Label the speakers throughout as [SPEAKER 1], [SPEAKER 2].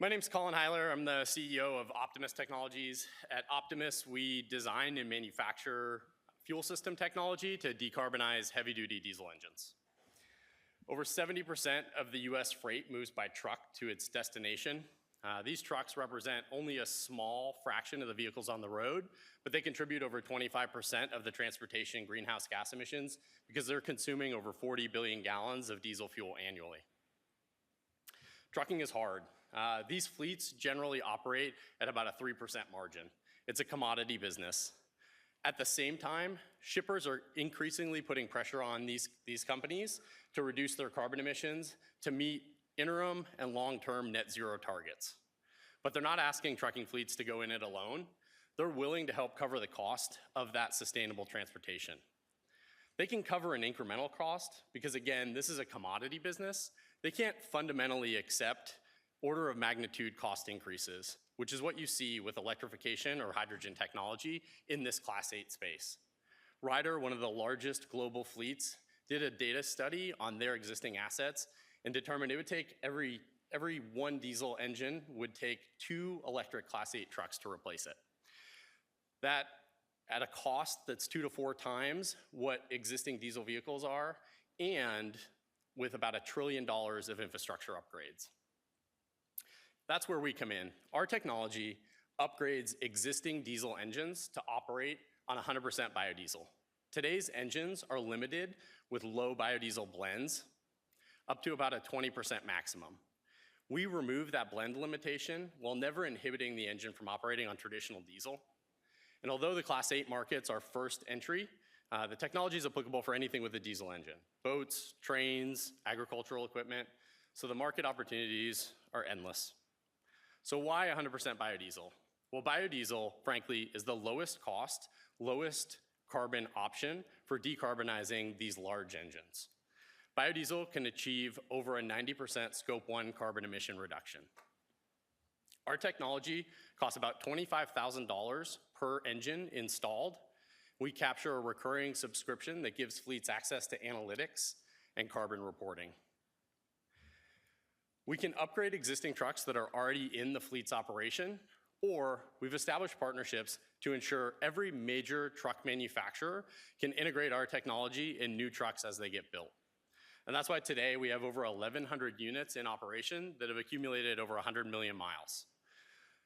[SPEAKER 1] My name's Colin Heiler. I'm the CEO of Optimus Technologies. At Optimus, we design and manufacture fuel system technology to decarbonize heavy-duty diesel engines. Over 70% of the US freight moves by truck to its destination. These trucks represent only a small fraction of the vehicles on the road, but they contribute over 25% of the transportation greenhouse gas emissions because they're consuming over 40 billion gallons of diesel fuel annually. Trucking is hard. These fleets generally operate at about a 3% margin. It's a commodity business. At the same time, shippers are increasingly putting pressure on these companies to reduce their carbon emissions to meet interim and long-term net zero targets. But they're not asking trucking fleets to go in it alone. They're willing to help cover the cost of that sustainable transportation. They can cover an incremental cost because, again, this is a commodity business. They can't fundamentally accept order of magnitude cost increases, which is what you see with electrification or hydrogen technology in this Class 8 space. Ryder, one of the largest global fleets, did a data study on their existing assets and determined it would take every one diesel engine would take 2 electric Class 8 trucks to replace it. That at a cost that's 2 to 4 times what existing diesel vehicles are, and with about $1 trillion of infrastructure upgrades. That's where we come in. Our technology upgrades existing diesel engines to operate on 100% biodiesel. Today's engines are limited with low biodiesel blends up to about a 20% maximum. We remove that blend limitation while never inhibiting the engine from operating on traditional diesel. And although the Class 8 market's our first entry, the technology is applicable for anything with a diesel engine: boats, trains, agricultural equipment. So the market opportunities are endless. So why 100% biodiesel? Well, biodiesel, frankly, is the lowest cost, lowest carbon option for decarbonizing these large engines. Biodiesel can achieve over a 90% Scope 1 carbon emission reduction. Our technology costs about $25,000 per engine installed. We capture a recurring subscription that gives fleets access to analytics and carbon reporting. We can upgrade existing trucks that are already in the fleet's operation, or we've established partnerships to ensure every major truck manufacturer can integrate our technology in new trucks as they get built. And that's why today we have over 1,100 units in operation that have accumulated over 100 million miles.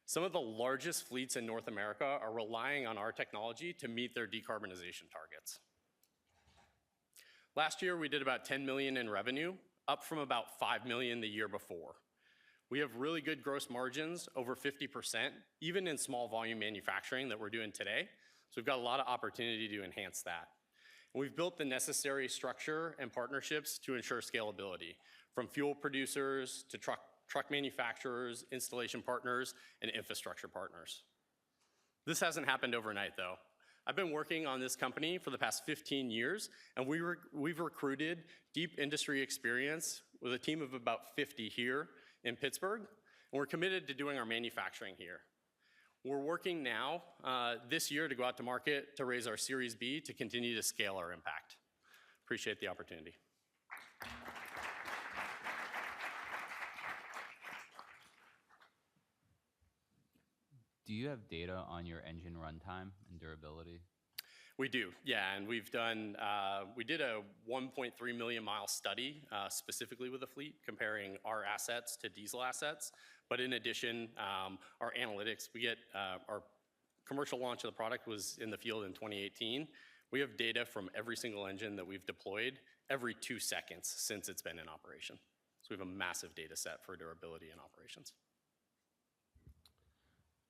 [SPEAKER 1] Some of the largest fleets in North America are relying on our technology to meet their decarbonization targets. Last year, we did about 10 million in revenue, up from about 5 million the year before. We have really good gross margins, over 50%, even in small volume manufacturing that we're doing today. So we've got a lot of opportunity to enhance that. And we've built the necessary structure and partnerships to ensure scalability, from fuel producers to truck manufacturers, installation partners, and infrastructure partners. This hasn't happened overnight, though. I've been working on this company for the past 15 years, and we've recruited deep industry experience with a team of about 50 here in Pittsburgh, and we're committed to doing our manufacturing here. We're working now this year to go out to market to raise our Series B to continue to scale our impact. Appreciate the opportunity.
[SPEAKER 2] Do you have data on your engine runtime and durability?
[SPEAKER 1] We do, yeah, and we've done, we did a 1.3 million mile study specifically with the fleet, comparing our assets to diesel assets. But in addition, our analytics, our commercial launch of the product was in the field in 2018. We have data from every single engine that we've deployed every 2 seconds since it's been in operation. So we have a massive data set for durability and operations.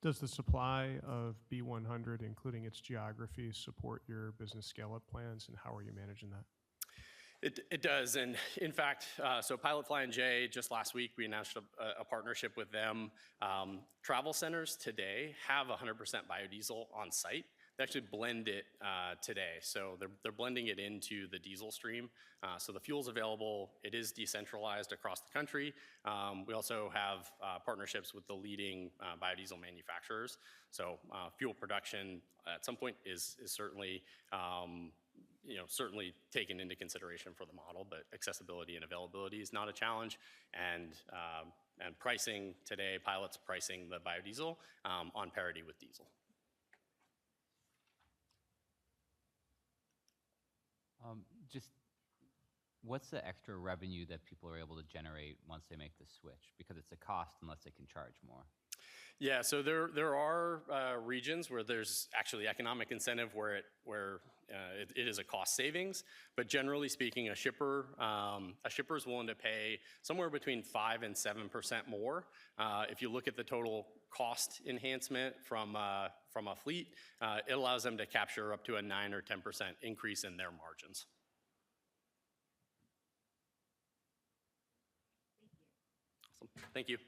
[SPEAKER 3] Does the supply of B100, including its geography, support your business scale-up plans, and how are you managing that?
[SPEAKER 1] It does, and in fact, so Pilot Flying J, just last week, we announced a partnership with them. Travel centers today have 100% biodiesel on site. They actually blend it today, so they're blending it into the diesel stream. So the fuel's available. It is decentralized across the country. We also have partnerships with the leading biodiesel manufacturers. So fuel production at some point is certainly certainly taken into consideration for the model, but accessibility and availability is not a challenge. And And pricing today, pilots pricing the biodiesel on parity with diesel.
[SPEAKER 2] Just what's the extra revenue that people are able to generate once they make the switch? Because it's a cost unless they can charge more.
[SPEAKER 1] Yeah, so there are regions where there's actually economic incentive where it is a cost savings, but generally speaking, a shipper is willing to pay somewhere between 5 and 7% more. If you look at the total cost enhancement from a fleet, it allows them to capture up to a 9 or 10% increase in their margins. Awesome. Thank you.